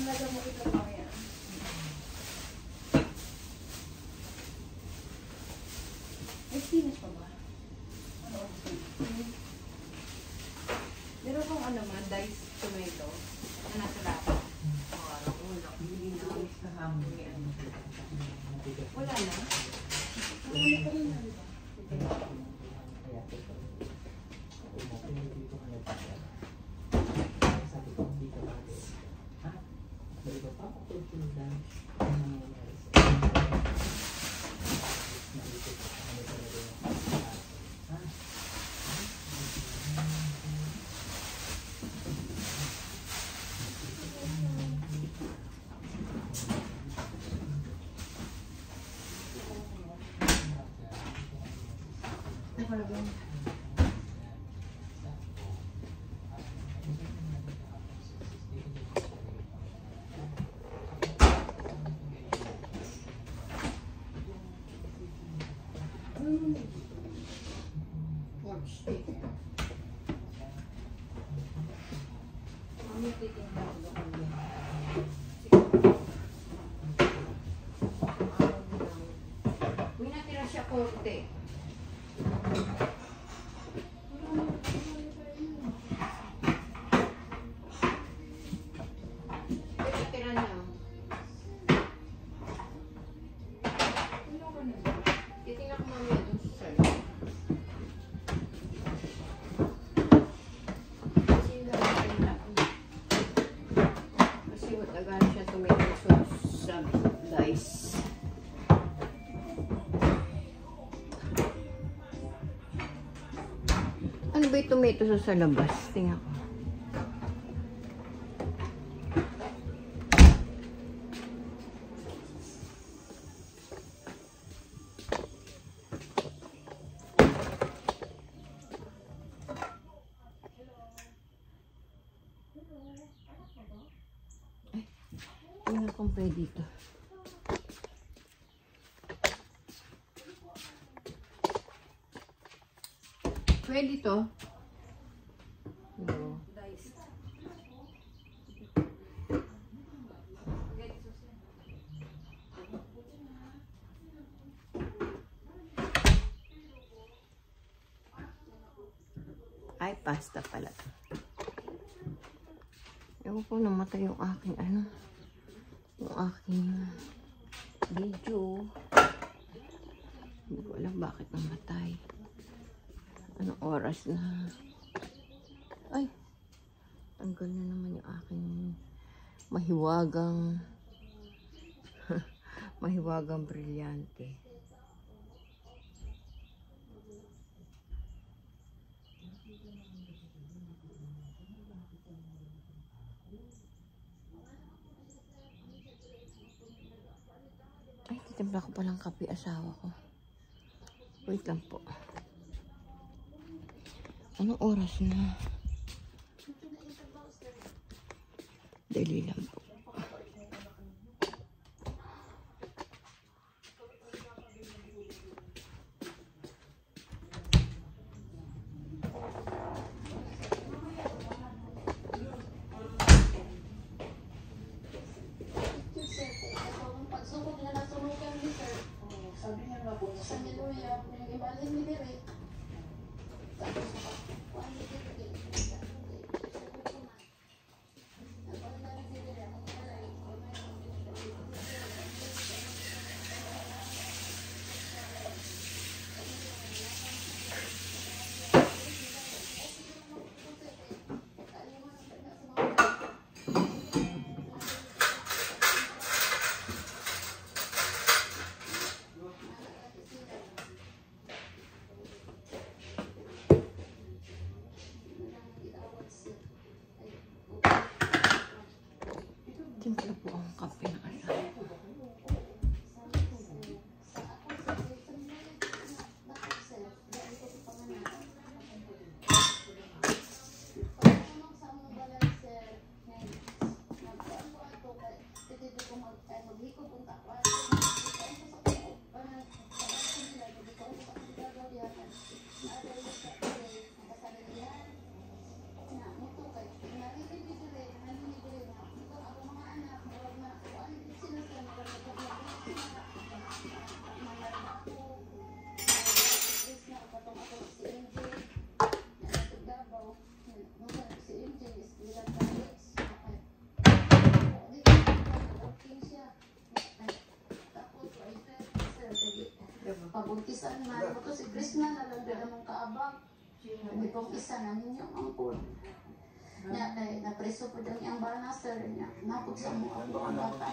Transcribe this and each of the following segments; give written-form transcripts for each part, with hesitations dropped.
Nalaga mo ito pa yan. May spinach pa ba? Ano? Meron kong ano man, diced tomato na nasa lata. Wala. Hindi na alis na hamon. Wala na? Wala pa rin na, di ba? May natira siya korte. Ano ba yung tomato sa labas? Tingnan ko. Ay, tingnan kung pwede ito. Pwede to. No. Ay, pasta pala to. Ewan ko, namatay yung aking ano. Yung aking video. Hindi ko alam bakit namatay. Anong oras na? Ay, tanggal na naman yung aking mahiwagang mahiwagang brilyante. Ay, titimpla ko palang kape asawa ko. Wait lang po. Anong oras na? Dali lang po. Sabi niya nga po, sa Niluya, yung ibalin ni Derek. Timpla po ang kape ng asawa ko. bisan man. Ito si Krishna na lang din among kaabang. Hindi pong isa na ninyo ang pool. Napreso po daw niyang banaster niya. Napod sa mga po ang bata.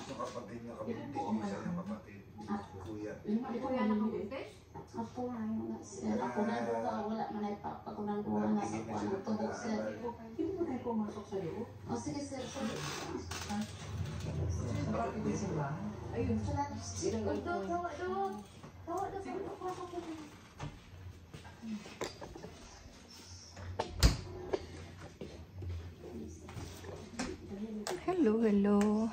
Kuya nakabuntis? Apo na yung sir. Ako na duha. Wala man ay papa ko nang duha na sa kuha ng tubog sir. Hindi mo tayo pumasok sa loob? O sige sir. Bakit hindi sa bahay? Ayun. Salamat. Tawa daw. Hello, hello.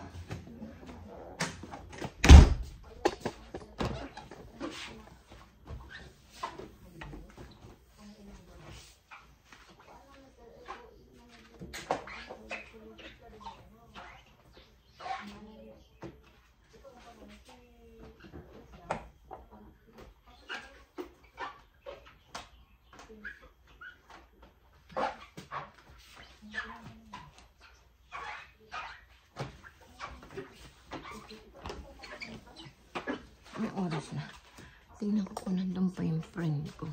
May oras na. Tingnan ko kung nandun pa yung friend ko.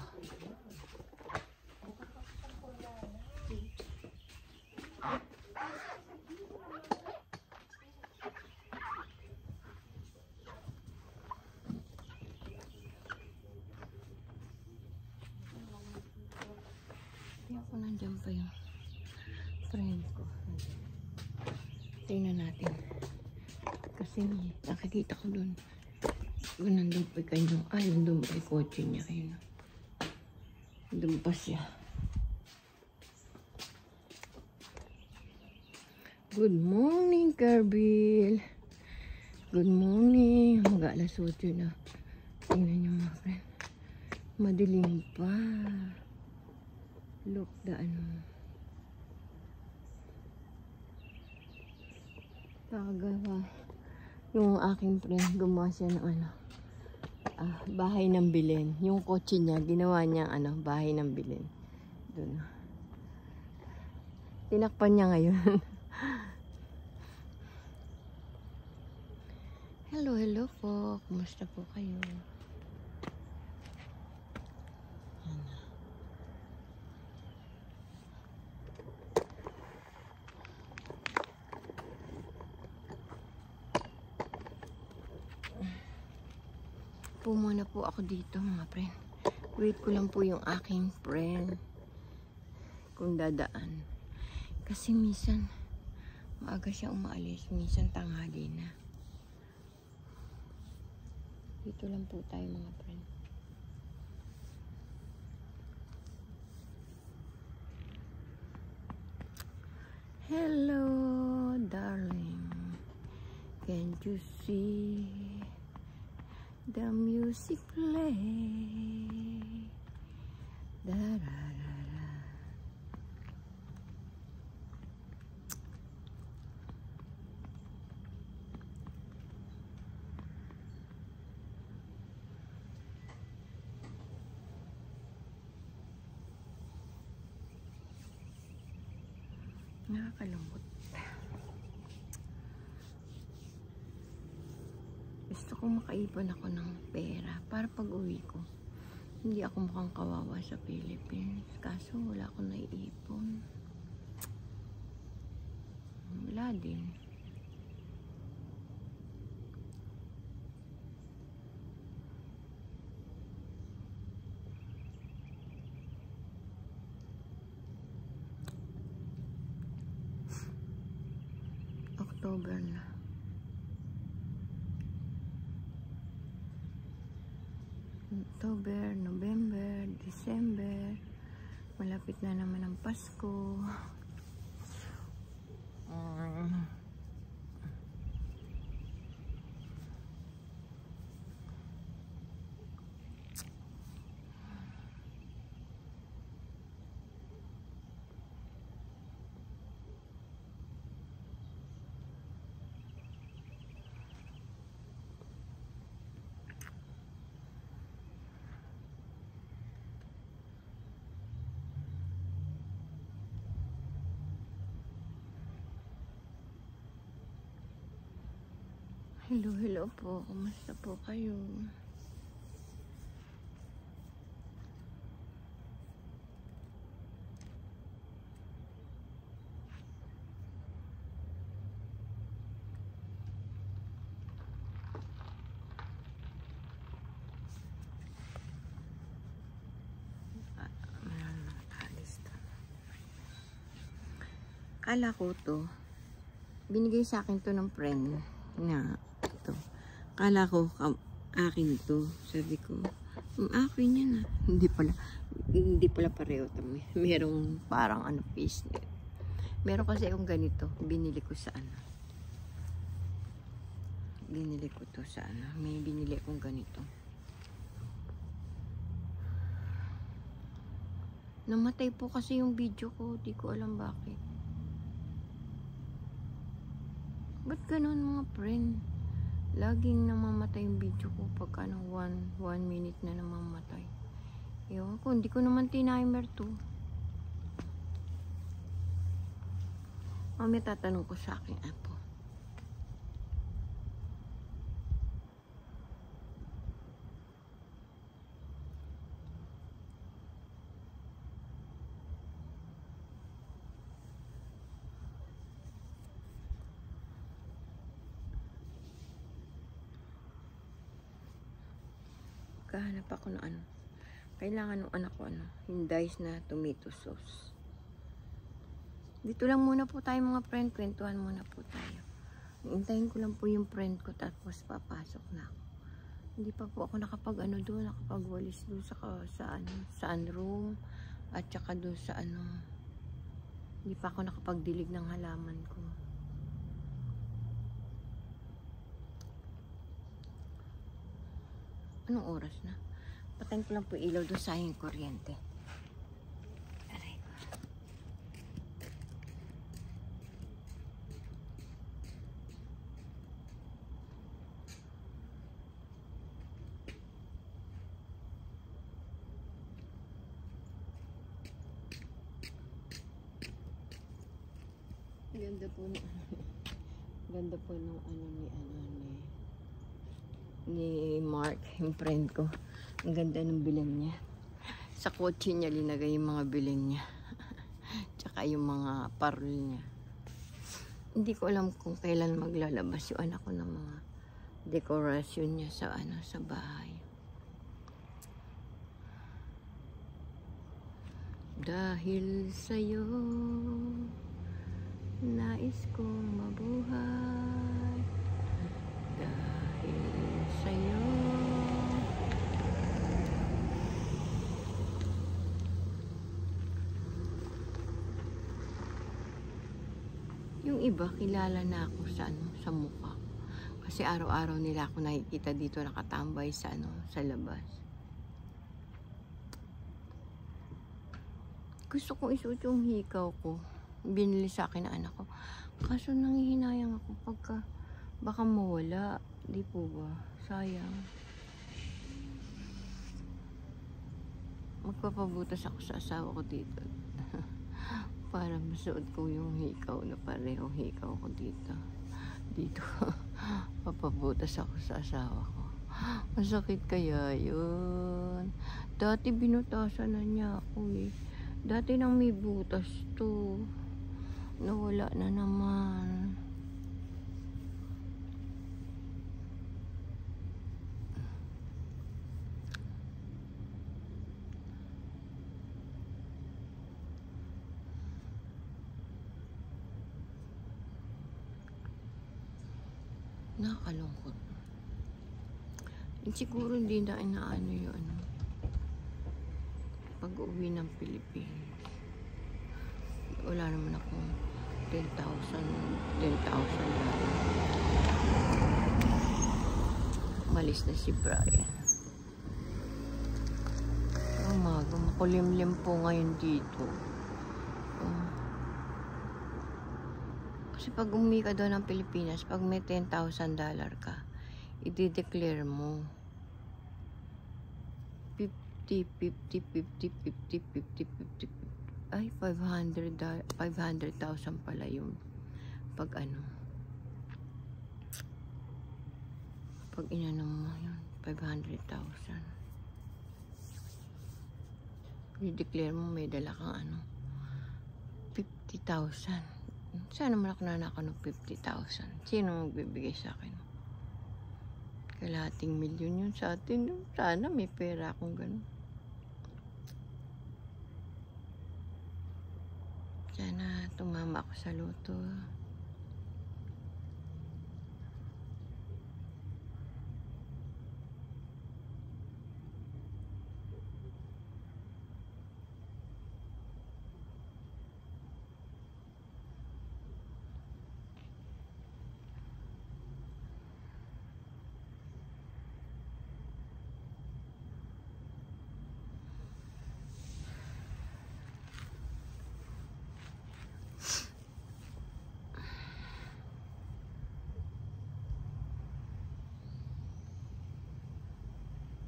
Tingnan ko nandun pa yung friend ko. Tingnan natin. Kasi nakikita ko dun. Kung nandun pa kayo. Ay, nandun pa yung kotse niya kayo. Nandun pa siya. Good morning, Carbil. Good morning. Mag-alas 8 na. Tingnan niyo mga friend. Madilim pa. Look, daan. Tagawa. Yung aking friend, gumawa siya ng bahay ng bilin. Yung kotse niya, ginawa niya bahay ng bilin. Doon. Tinakpan niya ngayon. Hello, hello po. Kumusta po kayo? Muna po ako dito mga friend. Wait ko lang po yung aking friend kung dadaan. Kasi minsan maaga siya umaalis, minsan tanghali na. Dito lang po tayo mga friend. Hello darling, can't you see the music play? Da da da da. Nakakalungkot. Gusto ko makaipon ako ng pera para pag uwi ko hindi ako mukhang kawawa sa Philippines, kaso wala akong naiipon. Wala din. October na. October, November, December. Malapit na naman ang Pasko. Hello, hello po. Kumusta po kayo? Kala ko to, binigay sa akin to ng friend na ito. Kala ko akin to. Sabi ko, akin yan ah. Hindi pala pareho. Merong parang ano piece. Meron kasi akong ganito. Binili ko sa ano. Binili ko to sa ano. May binili akong ganito. Namatay po kasi yung video ko. Di ko alam bakit. Ba't ganun mga friend? Laging namamatay yung video ko pag ano, one minute na namamatay. Ewan ko, hindi ko naman tinimer to. May tatanong ko sa aking apo. Kahanap ako ng ano. Kailangan ng anak ko ano, yung dice na tomato sauce. Dito lang muna po tayo mga friend. Kwentuhan muna po tayo. Hintayin ko lang po yung friend ko tapos papasok na ako. Hindi pa po ako nakapag ano doon, nakapagwalis doon sa ano, sa room at saka doon sa ano. Hindi pa ako nakapagdilig ng halaman ko. Anong oras na? Patayin ko lang po ilaw doon sa aking kuryente. Aray ko. Ganda po ng ganda po ng ano ni Mark, yung friend ko. Ang ganda ng bilang niya. Sa kotse niya linagay yung mga bilang niya. Tsaka yung mga parol niya. Hindi ko alam kung kailan maglalabas yung anak ko ng mga dekorasyon niya sa ano, sa bahay. Dahil sa'yo nais kong mabuhay. Dahil sa'yo yung iba kilala na ako sa ano, sa mukha kasi araw-araw nila ako nakikita dito nakatambay sa ano, sa labas. Gusto kong isuot yung hikaw ko, binili sa akin na anak ko, kaso nanghihinayang ako pagka baka mawala, di po ba? Sayang. Magpapabutas ako sa asawa ko dito. Para masuot ko yung hikaw na parehong hikaw ko dito. Dito. Papabutas ako sa asawa ko. Masakit kaya yun. Dati binutasan na niya ako eh. Dati nang may butas to. Nawala na naman. Nakakalungkot. Siguro hindi na inaano yung ano, pag-uwi ng Pilipinas. Wala naman akong 10,000 lang. Malis na si Brian. Umaga, makulimlim po ngayon dito. Kasi pag umuwi ka doon ng Pilipinas, pag may $10,000 ka, i-declare mo 50, ay 500,000 pala yun. Pag ano, pag inano mo yun, 500,000. I-declare mo may dala kang ano, 50,000. Sana man ako nanakaw ng 50,000. Sino magbibigay sa akin? Kalahating milyon yun sa atin. Sana may pera akong ganun. Sana tumama ako sa luto.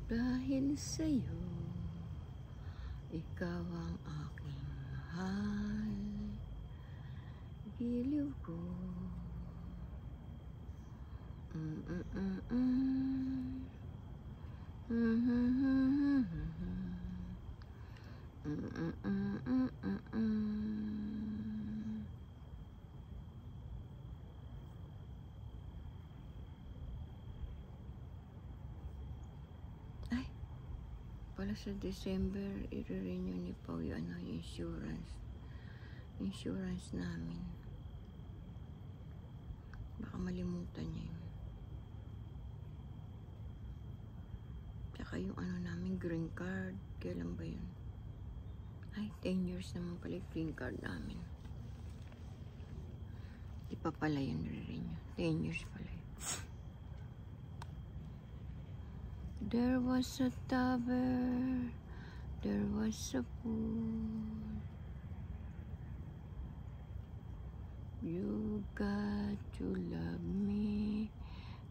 Dahil sa'yo, ikaw ang aking mahal, giliw ko. Pala sa December, i-renew ni Pao yung insurance namin. Baka malimutan niya yun. Tsaka yung namin, green card. Kailan ba yun? Ay, 10 years naman pala yung green card namin. Di pa pala yun i-renew. 10 years pala yun. There was a tower, there was a pool. You got to love me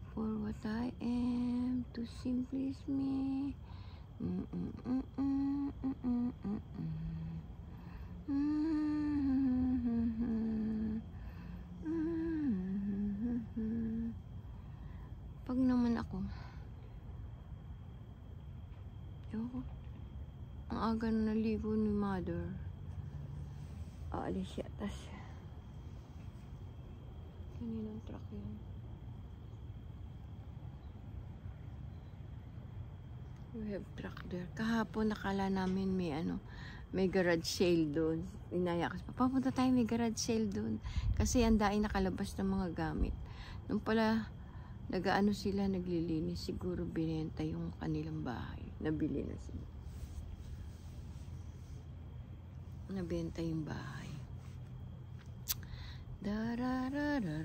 for what I am, to simply is me. Pag naman ako, ang aga na naligo ni mother, aalis siya, tas kaninang truck yun? We have truck there. Kahapon nakala namin may garage sale doon. Inayakas pa, papunta tayo, may garage sale doon, kasi ang daing nakalabas ng mga gamit. Nung pala sila, naglilinis, siguro binenta yung kanilang bahay. Nabili na sila. Nabenta yung bahay. Dararararan,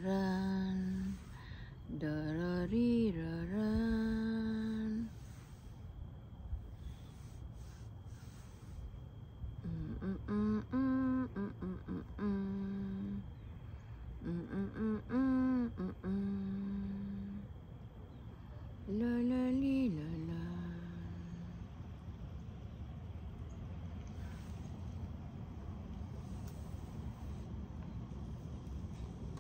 darariraran. La la li la la.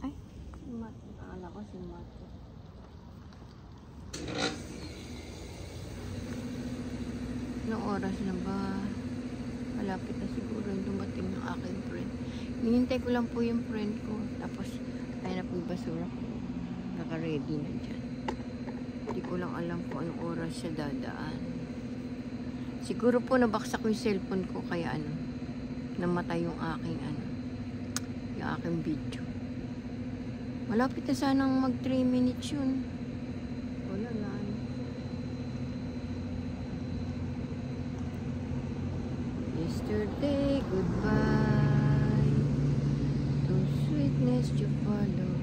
Ay, si Mat. Akala ko si Mat. Anong oras na ba? Malapit na siguro yung dumating ng aking friend. Hinihintay ko lang po yung friend ko. Tapos, ay na po yung basura ko. Naka-ready na dyan. Hindi ko lang alam kung anong oras siya dadaan. Siguro po nabaksak yung cellphone ko, kaya namatay yung aking yung aking video. Malapit na sanang mag 3 minutes yun. Wala na. Yesterday, goodbye. To sweetness you follow.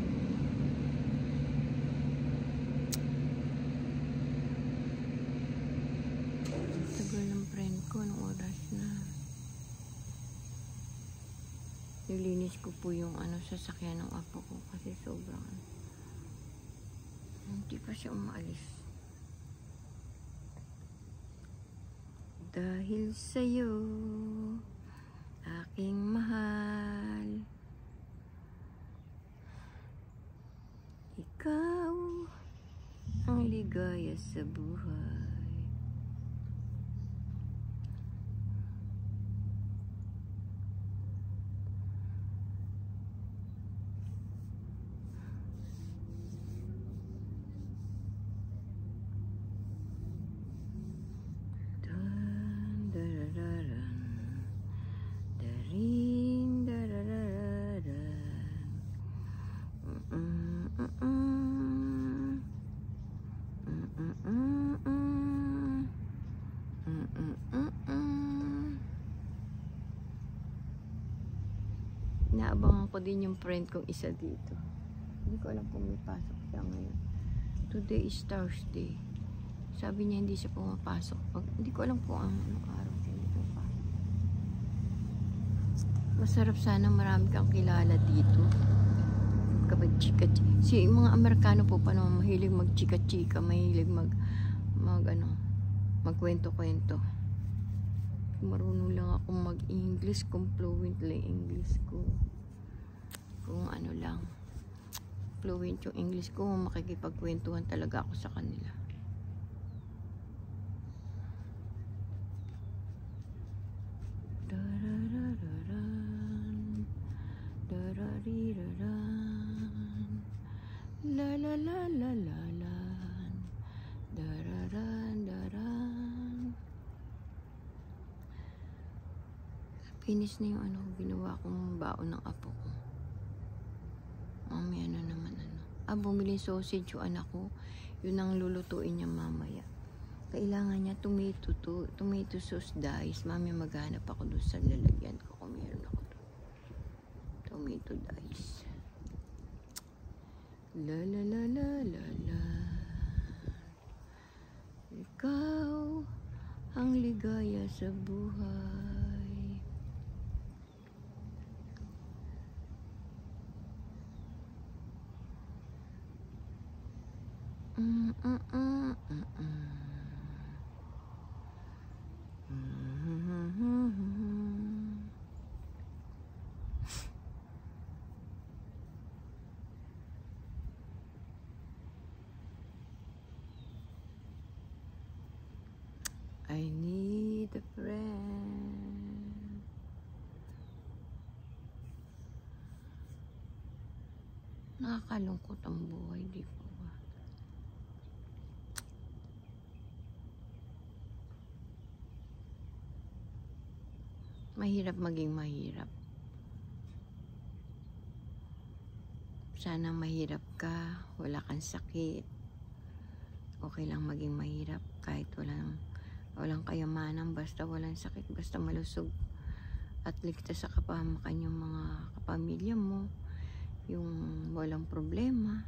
Tagal ng friend ko, anong oras na? Nilinis ko po yung sasakyan ng apo ko kasi sobrang hindi pa siya umaalis. Dahil sa'yo, aking mahal, ikaw ang ligaya sa buhay. Darin, dararara. Inaabangan ko din yung friend kong isa dito. Hindi ko alam kung may pasok siya ngayon. Today is Thursday. Sabi niya hindi siya pumapasok. Hindi ko alam kung anong araw siya hindi pumapasok. Masarap sana marami kang kilala dito. Kapag chika-chika. Si mga Amerikano po pa naman mahilig mag-chika-chika. Mahilig magkwento-kwento. Marunong lang ako mag-English kung fluent lang English ko. Kung ano lang. Fluent yung English ko, makikipagkwentuhan talaga ako sa kanila. La la la la la la. Dararan daran. Finish na yung ano, ginawa kong baon ng apo ko. Mamaya na naman bumili sausage yung anak ko. Yun ang lulutuin niya mamaya. Kailangan niya tomato sauce dice. Mamaya maghanap ako doon sa lalagyan ko kung meron ako doon. Tomato dice. La la la la la la. Ikaw ang ligaya sa buhay. I need a friend. Nakakalungkot ang buhay, di po ba? Mahirap maging mahirap. Sana mahirap ka, wala kang sakit. Okay lang maging mahirap kahit walang kayamanan, basta walang sakit, basta malusog at ligtas sa kapahamakan yung mga kapamilya mo, yung walang problema.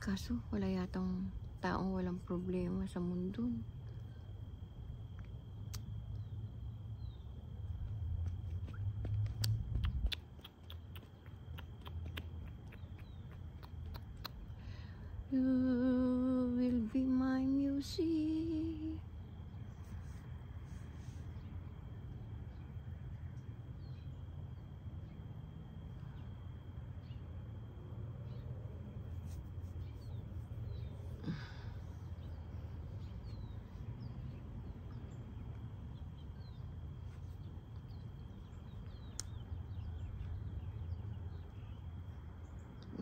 Kaso wala yatang taong walang problema sa mundo. You will be my music.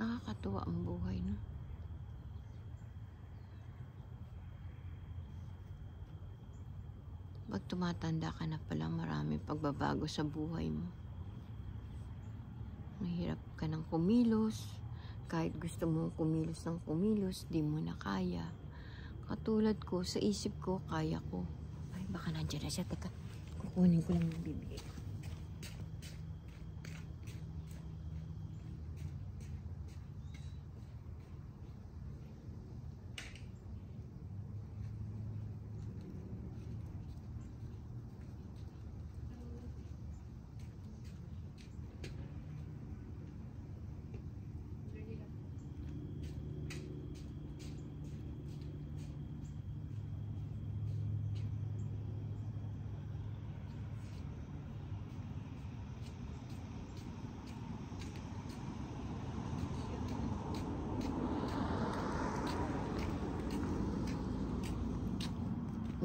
Nakakatuwa ang buhay, no? Pag tumatanda ka na pala, maraming pagbabago sa buhay mo. Mahirap ka ng kumilos. Kahit gusto mong kumilos ng kumilos, di mo na kaya. Katulad ko, sa isip ko, kaya ko. Ay, baka nandiyan na siya. Teka, kukunin ko lang yung bibigay.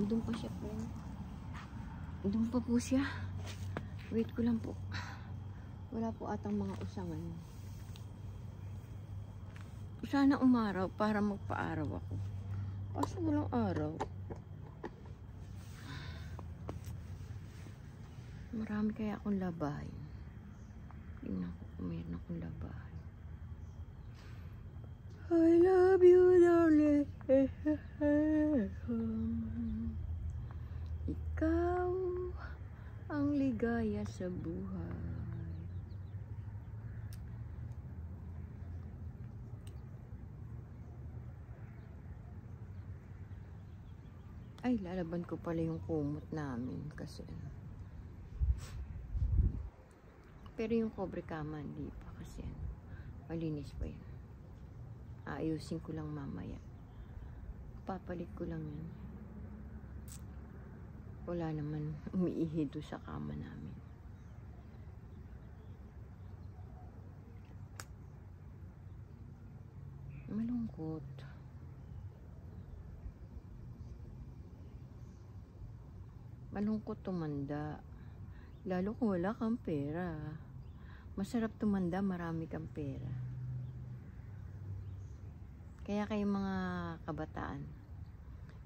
Doon pa siya po. Doon pa po siya. Wait ko lang po. Wala po atang mga usangan. Sana umaraw para magpaaraw ako. Kaso walang araw. Marami kaya akong labay. Tingnan ko kung mayroon akong labay. I love you, darling. Ikaw ang ligaya sa buhay. Ay, lalaban ko pala yung kumot namin kasi ano. Pero yung cobre kama, hindi pa kasi ano. Malinis pa yun. Aayusin ko lang mamaya. Papalit ko lang yun. Wala naman umiihi doon sa kama namin. Malungkot. Malungkot tumanda. Lalo kung wala kang pera. Masarap tumanda, marami kang pera. Kaya kayong mga kabataan,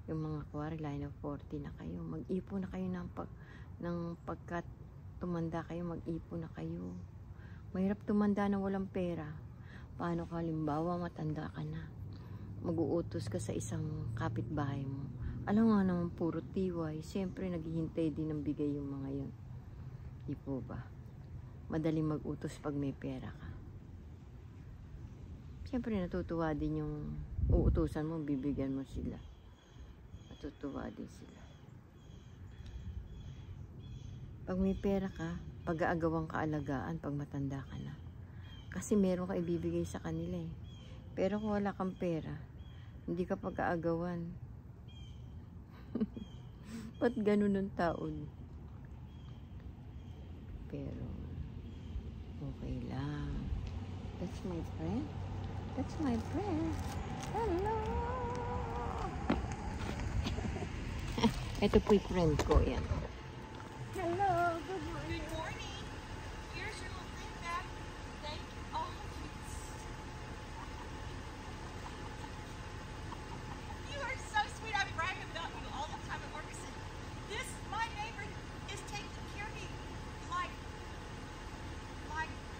yung mga kuwari, line of 40 na kayo, mag-ipon na kayo ng pagkat tumanda kayo, mag-ipon na kayo. Mahirap tumanda na walang pera. Paano ka halimbawa matanda ka na? Mag-uutos ka sa isang kapitbahay mo. Alam nga naman puro tiway. Siyempre naghihintay din ng bigay yung mga yun. Di po ba? Madaling mag-utos pag may pera ka. Siyempre natutuwa din yung uutusan mo, bibigyan mo sila. Natutuwa din sila. Pag may pera ka, pag-aagawang kaalagaan pag matanda ka na. Kasi meron ka ibibigay sa kanila eh. Pero kung wala kang pera, hindi ka pag-aagawan. Ba't ganun ng taon? Pero, okay lang. That's my friend. That's my friend. Hello! Ito po yung friend ko, yan. Hello, good morning. Good morning. Here's your little thing back. Thank you. Oh, you are so sweet. I brag about you all the time at work. I said, this, my neighbor, is taking care of me like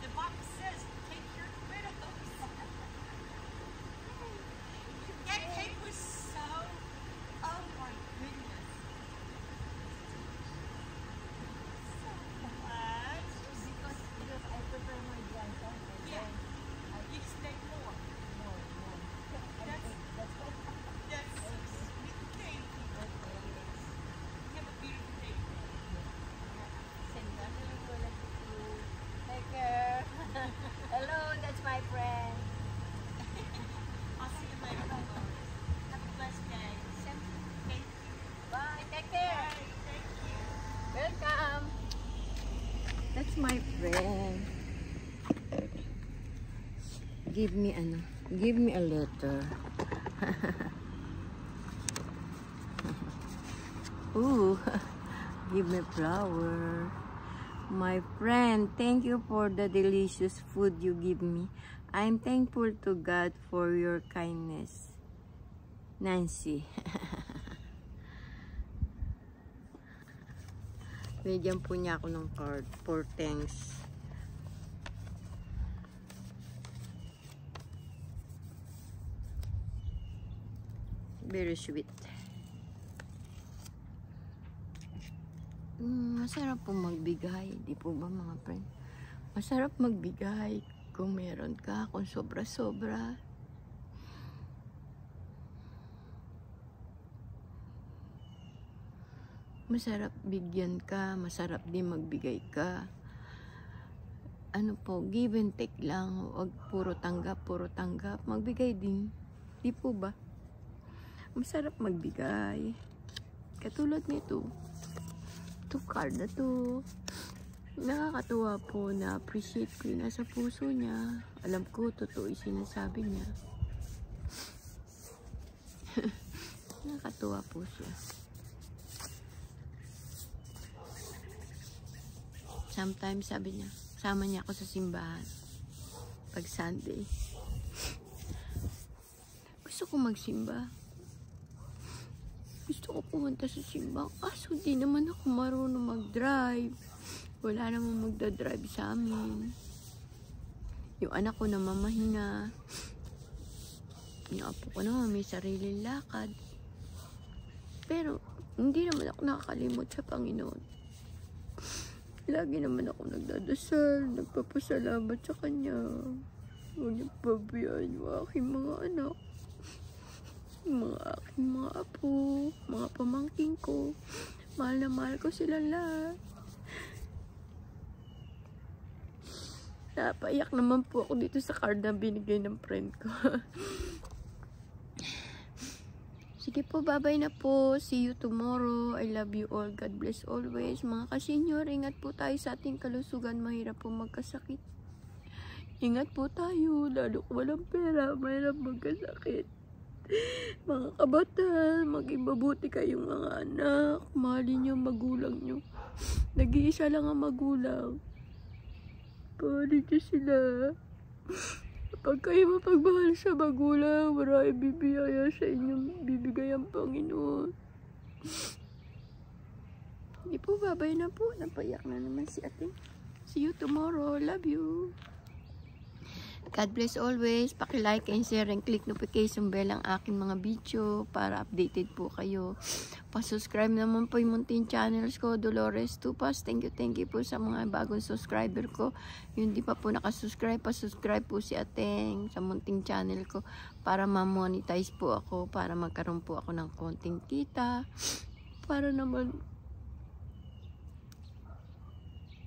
the Bible says, take care of the widows. That cake was so, oh my goodness. So much. Because I prepare my grandson. Yeah. You stay more. That's so sweet. Thank you. Have a beautiful day. Take care. Hello, that's my friend. I'll see you later. Have a blessed day. Thank you. Bye, take care. Bye. Thank you. Welcome. That's my friend. Give me a letter. Ooh, give me flower. My friend, thank you for the delicious food you give me. I'm thankful to God for your kindness. Nancy. Bigyan po niya ako ng card for thanks. Very sweet. Masarap po magbigay. Di po ba mga friend? Masarap magbigay kung meron ka, kung sobra-sobra. Masarap bigyan ka, masarap din magbigay ka. Ano po, give and take lang. Huwag puro tanggap, magbigay din. Di po ba? Masarap magbigay. Katulad nito. Itong card na to. Nakakatuwa po na appreciate ko yung nasa puso niya. Alam ko, totoo yung sinasabi niya. Nakakatuwa po siya. Sometimes sabi niya, sama niya ako sa simbahan. Pag Sunday. Gusto ko magsimba. Gusto ko pumunta sa simbahan. Kaso di naman ako marunong mag-drive. Wala namang magdadrive sa amin. Yung anak ko na mamahina. Yung apo ko naman may sariling lakad. Pero hindi naman ako nakakalimot sa Panginoon. Lagi naman ako nagdadasal, nagpapasalamat sa Kanya. Huwag niyang pabayaan yung aking mga anak. mga aking mga apo, mga pamangking ko. Mahal na mahal ko sila lahat. Napaiyak naman po ako dito sa card na binigay ng friend ko. Sige po, bye-bye na po. See you tomorrow. I love you all. God bless always. Mga kasenyor, ingat po tayo sa ating kalusugan. Mahirap po magkasakit. Ingat po tayo. Lalo kung walang pera, mahirap magkasakit. Mga kabataan, maging mabuti kayong mga anak. Mahalin niyo magulang niyo. Nag-iisa lang ang magulang. Pahalin niyo sila. Pag kayo mapagmahal sa magulang, marami bibiyaya sa inyong bibigay ang Panginoon. Hindi po, babay na po. Napayak na naman si ate. See you tomorrow. Love you. God bless always. Paki-like and share and click notification bell ang aking mga video para updated po kayo. Pa-subscribe naman po yung munting channels ko, Dolores Tupas. Thank you po sa mga bagong subscriber ko. Yung di pa po nakasubscribe, pa-subscribe po si Ateng sa munting channel ko para ma-monetize po ako, para magkaroon po ako ng konting kita. Para naman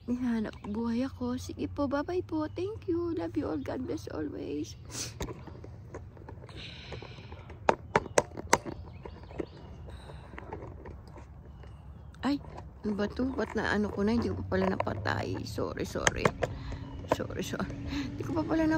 may hanap buhay ako. Sige po, bye-bye po. Thank you. Love you all. God bless always. Ay, ano ba to? Ba't na ano ko na? Hindi ko pa pala napatay. Sorry. Hindi ko pa pala napatay.